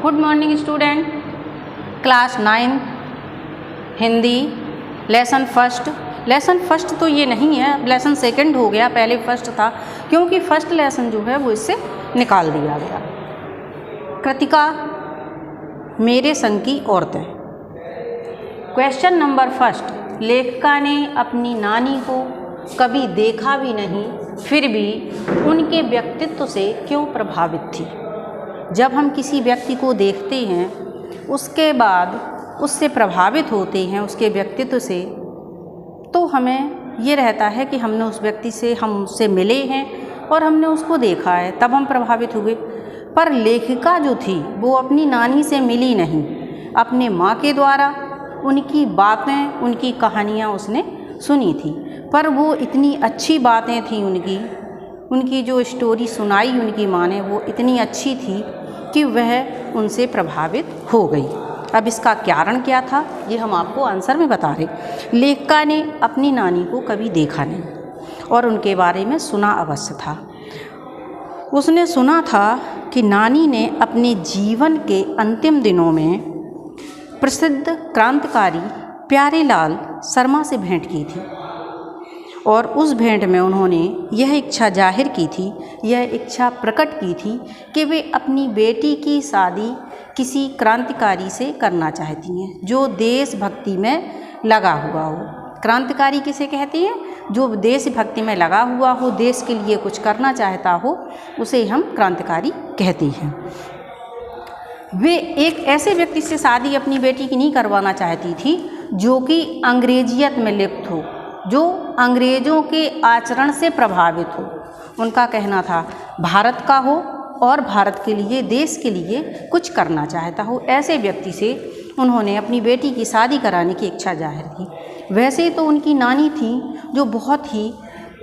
Good morning student, class 9 Hindi lesson first. Lesson first तो ये नहीं है, लेसन सेकंड हो गया, पहले फर्स्ट था क्योंकि फर्स्ट लेसन जो है वो इससे निकाल दिया गया। कृतिका मेरे संग की औरतें। क्वेश्चन नंबर फर्स्ट, लेखिका ने अपनी नानी को कभी देखा भी नहीं, फिर भी उनके व्यक्तित्व से क्यों प्रभावित थी। जब हम किसी व्यक्ति को देखते हैं उसके बाद उससे प्रभावित होते हैं उसके व्यक्तित्व से, तो हमें ये रहता है कि हमने उस व्यक्ति से हम उससे मिले हैं और हमने उसको देखा है, तब हम प्रभावित हुए। पर लेखिका जो थी वो अपनी नानी से मिली नहीं, अपने माँ के द्वारा उनकी बातें उनकी कहानियाँ उसने सुनी थी। पर वो इतनी अच्छी बातें थी उनकी जो स्टोरी सुनाई उनकी माँ ने वो इतनी अच्छी थी कि वह उनसे प्रभावित हो गई। अब इसका कारण क्या था ये हम आपको आंसर में बता रहे। लेखिका ने अपनी नानी को कभी देखा नहीं और उनके बारे में सुना अवश्य था। उसने सुना था कि नानी ने अपने जीवन के अंतिम दिनों में प्रसिद्ध क्रांतिकारी प्यारेलाल शर्मा से भेंट की थी और उस भेंट में उन्होंने यह इच्छा जाहिर की थी, यह इच्छा प्रकट की थी कि वे अपनी बेटी की शादी किसी क्रांतिकारी से करना चाहती हैं जो देशभक्ति में लगा हुआ हो। क्रांतिकारी किसे कहते हैं? जो देशभक्ति में लगा हुआ हो, देश के लिए कुछ करना चाहता हो, उसे हम क्रांतिकारी कहते हैं। वे एक ऐसे व्यक्ति से शादी अपनी बेटी की नहीं करवाना चाहती थी जो कि अंग्रेजियत में लिप्त हो, जो अंग्रेज़ों के आचरण से प्रभावित हो। उनका कहना था भारत का हो और भारत के लिए, देश के लिए कुछ करना चाहता हो। ऐसे व्यक्ति से उन्होंने अपनी बेटी की शादी कराने की इच्छा जाहिर की। वैसे तो उनकी नानी थी जो बहुत ही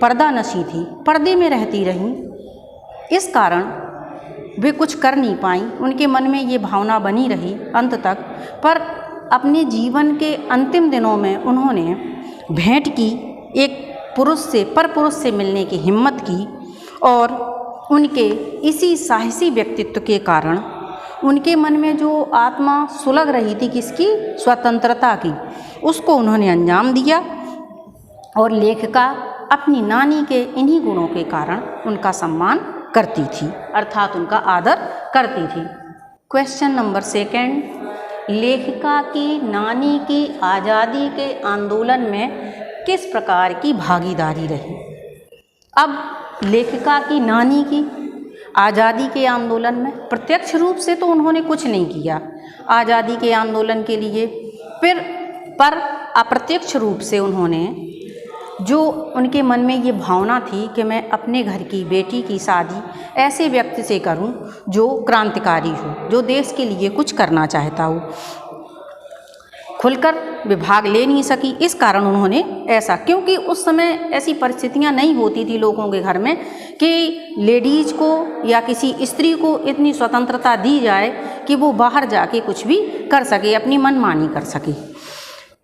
पर्दानशी थी, पर्दे में रहती रहीं, इस कारण वे कुछ कर नहीं पाई। उनके मन में ये भावना बनी रही अंत तक। पर अपने जीवन के अंतिम दिनों में उन्होंने भेंट की एक पुरुष से मिलने की हिम्मत की और उनके इसी साहसी व्यक्तित्व के कारण उनके मन में जो आत्मा सुलग रही थी किसकी? स्वतंत्रता की, उसको उन्होंने अंजाम दिया। और लेखिका अपनी नानी के इन्हीं गुणों के कारण उनका सम्मान करती थी, अर्थात उनका आदर करती थी। क्वेश्चन नंबर सेकंड, लेखिका की नानी की आज़ादी के आंदोलन में किस प्रकार की भागीदारी रही। अब लेखिका की नानी की आज़ादी के आंदोलन में प्रत्यक्ष रूप से तो उन्होंने कुछ नहीं किया आज़ादी के आंदोलन के लिए, पर अप्रत्यक्ष रूप से उन्होंने, जो उनके मन में ये भावना थी कि मैं अपने घर की बेटी की शादी ऐसे व्यक्ति से करूं जो क्रांतिकारी हो, जो देश के लिए कुछ करना चाहता हो, खुलकर वे भाग ले नहीं सकी। इस कारण उन्होंने ऐसा, क्योंकि उस समय ऐसी परिस्थितियां नहीं होती थी लोगों के घर में कि लेडीज़ को या किसी स्त्री को इतनी स्वतंत्रता दी जाए कि वो बाहर जाके कुछ भी कर सके, अपनी मनमानी कर सके।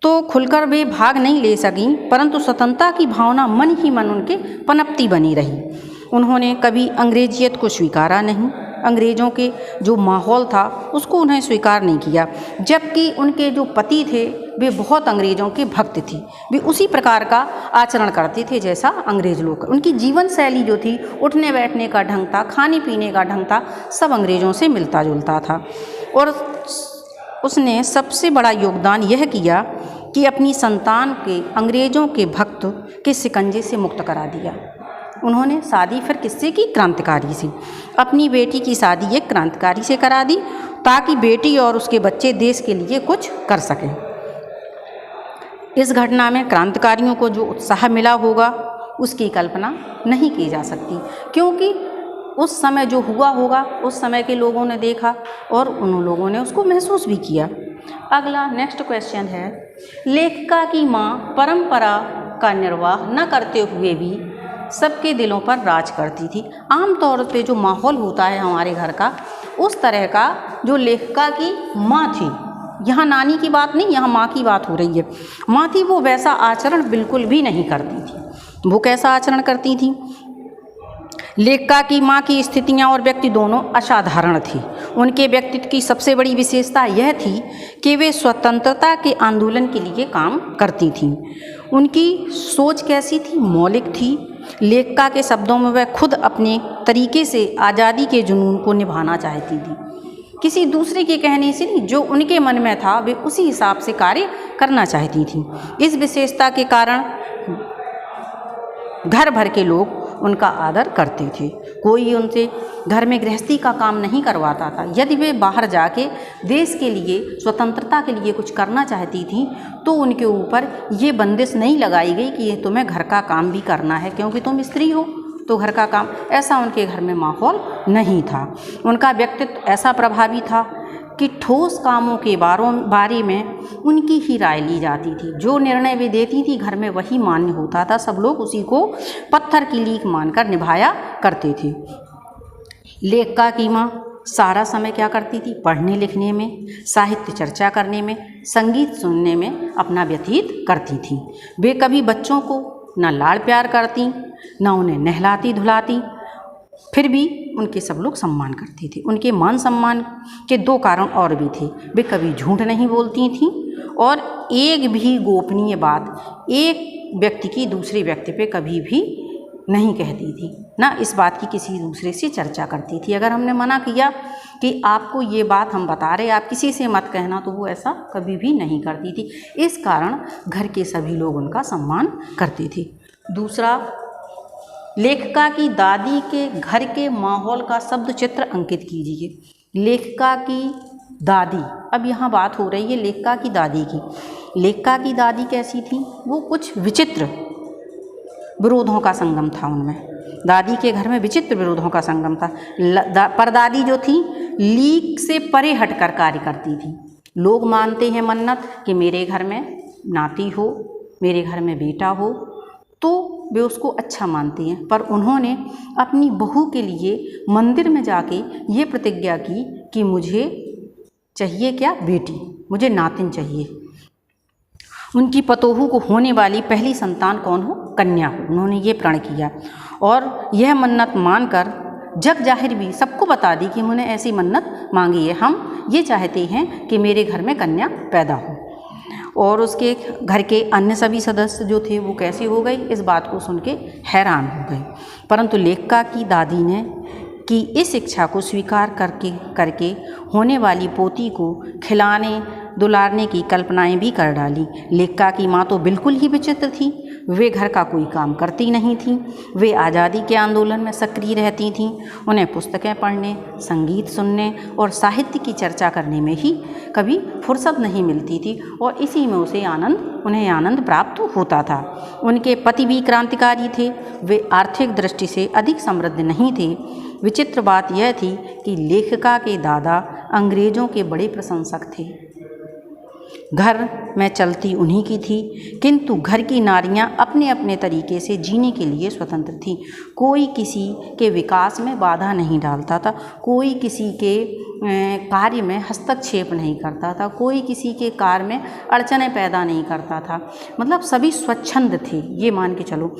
तो खुलकर वे भाग नहीं ले सकी, परंतु स्वतंत्रता की भावना मन ही मन उनके पनपती बनी रही। उन्होंने कभी अंग्रेजियत को स्वीकारा नहीं, अंग्रेज़ों के जो माहौल था उसको उन्हें स्वीकार नहीं किया। जबकि उनके जो पति थे वे बहुत अंग्रेज़ों के भक्त थी, वे उसी प्रकार का आचरण करते थे जैसा अंग्रेज़ लोग। उनकी जीवन शैली जो थी, उठने बैठने का ढंग था, खाने पीने का ढंग था, सब अंग्रेज़ों से मिलता जुलता था। और उसने सबसे बड़ा योगदान यह किया कि अपनी संतान के अंग्रेज़ों के भक्त के शिकंजे से मुक्त करा दिया। उन्होंने शादी फिर किससे की? क्रांतिकारी से। अपनी बेटी की शादी एक क्रांतिकारी से करा दी ताकि बेटी और उसके बच्चे देश के लिए कुछ कर सकें। इस घटना में क्रांतिकारियों को जो उत्साह मिला होगा उसकी कल्पना नहीं की जा सकती, क्योंकि उस समय जो हुआ होगा उस समय के लोगों ने देखा और उन लोगों ने उसको महसूस भी किया। अगला नेक्स्ट क्वेश्चन है, लेखिका की माँ परंपरा का निर्वाह न करते हुए भी सबके दिलों पर राज करती थी। आमतौर पे जो माहौल होता है हमारे घर का, उस तरह का जो लेखिका की माँ थी, यहाँ नानी की बात नहीं, यहाँ माँ की बात हो रही है, माँ थी, वो वैसा आचरण बिल्कुल भी नहीं करती थी। वो कैसा आचरण करती थी? लेखिका की माँ की स्थितियाँ और व्यक्ति दोनों असाधारण थी। उनके व्यक्तित्व की सबसे बड़ी विशेषता यह थी कि वे स्वतंत्रता के आंदोलन के लिए काम करती थीं। उनकी सोच कैसी थी? मौलिक थी। लेखिका के शब्दों में वह खुद अपने तरीके से आज़ादी के जुनून को निभाना चाहती थी, किसी दूसरे के कहने से नहीं, जो उनके मन में था वे उसी हिसाब से कार्य करना चाहती थीं। इस विशेषता के कारण घर भर के लोग उनका आदर करते थे। कोई उनसे घर में गृहस्थी का काम नहीं करवाता था। यदि वे बाहर जाके देश के लिए, स्वतंत्रता के लिए कुछ करना चाहती थी तो उनके ऊपर ये बंदिश नहीं लगाई गई कि ये तुम्हें घर का काम भी करना है, क्योंकि तुम स्त्री हो तो घर का काम, ऐसा उनके घर में माहौल नहीं था। उनका व्यक्तित्व ऐसा प्रभावी था कि ठोस कामों के बारे में उनकी ही राय ली जाती थी। जो निर्णय वे देती थी घर में वही मान्य होता था। सब लोग उसी को पत्थर की लीक मानकर निभाया करते थे। लेखिका की माँ सारा समय क्या करती थी? पढ़ने लिखने में, साहित्य चर्चा करने में, संगीत सुनने में अपना व्यतीत करती थी। वे कभी बच्चों को न लाड़ प्यार करती, न उन्हें नहलाती धुलाती, फिर भी उनके सब लोग सम्मान करते थे। उनके मान सम्मान के दो कारण और भी थे। वे कभी झूठ नहीं बोलती थीं और एक भी गोपनीय बात एक व्यक्ति की दूसरे व्यक्ति पे कभी भी नहीं कहती थी, ना इस बात की किसी दूसरे से चर्चा करती थी। अगर हमने मना किया कि आपको ये बात हम बता रहे, आप किसी से मत कहना, तो वो ऐसा कभी भी नहीं करती थी। इस कारण घर के सभी लोग उनका सम्मान करते थे। दूसरा, लेखिका की दादी के घर के माहौल का शब्द चित्र अंकित कीजिए। लेखिका की दादी, अब यहाँ बात हो रही है लेखिका की दादी की। लेखिका की दादी कैसी थी? वो कुछ विचित्र विरोधों का संगम था उनमें। दादी के घर में विचित्र विरोधों का संगम था। परदादी जो थी लीक से परे हटकर कार्य करती थी। लोग मानते हैं मन्नत कि मेरे घर में नाती हो, मेरे घर में बेटा हो, तो वे उसको अच्छा मानती हैं। पर उन्होंने अपनी बहू के लिए मंदिर में जाके ये प्रतिज्ञा की कि मुझे चाहिए क्या? बेटी, मुझे नातिन चाहिए। उनकी पतोहू को होने वाली पहली संतान कौन हो? कन्या हो। उन्होंने ये प्रण किया और यह मन्नत मानकर जग जाहिर भी सबको बता दी कि उन्होंने ऐसी मन्नत मांगी है, हम ये चाहते हैं कि मेरे घर में कन्या पैदा हो। और उसके घर के अन्य सभी सदस्य जो थे वो कैसे हो गए, इस बात को सुन के हैरान हो गए। परंतु लेखिका की दादी ने कि इस इच्छा को स्वीकार करके होने वाली पोती को खिलाने दुलारने की कल्पनाएं भी कर डाली। लेखिका की माँ तो बिल्कुल ही विचित्र थी। वे घर का कोई काम करती नहीं थीं। वे आज़ादी के आंदोलन में सक्रिय रहती थीं। उन्हें पुस्तकें पढ़ने, संगीत सुनने और साहित्य की चर्चा करने में ही कभी फुर्सत नहीं मिलती थी और इसी में उन्हें आनंद प्राप्त होता था। उनके पति भी क्रांतिकारी थे। वे आर्थिक दृष्टि से अधिक समृद्ध नहीं थे। विचित्र बात यह थी कि लेखिका के दादा अंग्रेज़ों के बड़े प्रशंसक थे। घर में चलती उन्हीं की थी, किंतु घर की नारियां अपने अपने तरीके से जीने के लिए स्वतंत्र थीं। कोई किसी के विकास में बाधा नहीं डालता था, कोई किसी के कार्य में हस्तक्षेप नहीं करता था, कोई किसी के कार्य में अड़चनें पैदा नहीं करता था। मतलब सभी स्वच्छंद थे, ये मान के चलो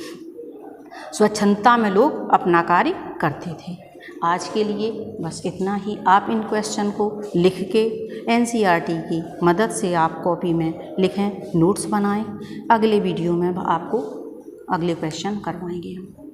स्वच्छंदता में लोग अपना कार्य करते थे। आज के लिए बस इतना ही। आप इन क्वेश्चन को लिख के एनसीईआरटी की मदद से आप कॉपी में लिखें, नोट्स बनाएं। अगले वीडियो में आपको अगले क्वेश्चन करवाएंगे हम।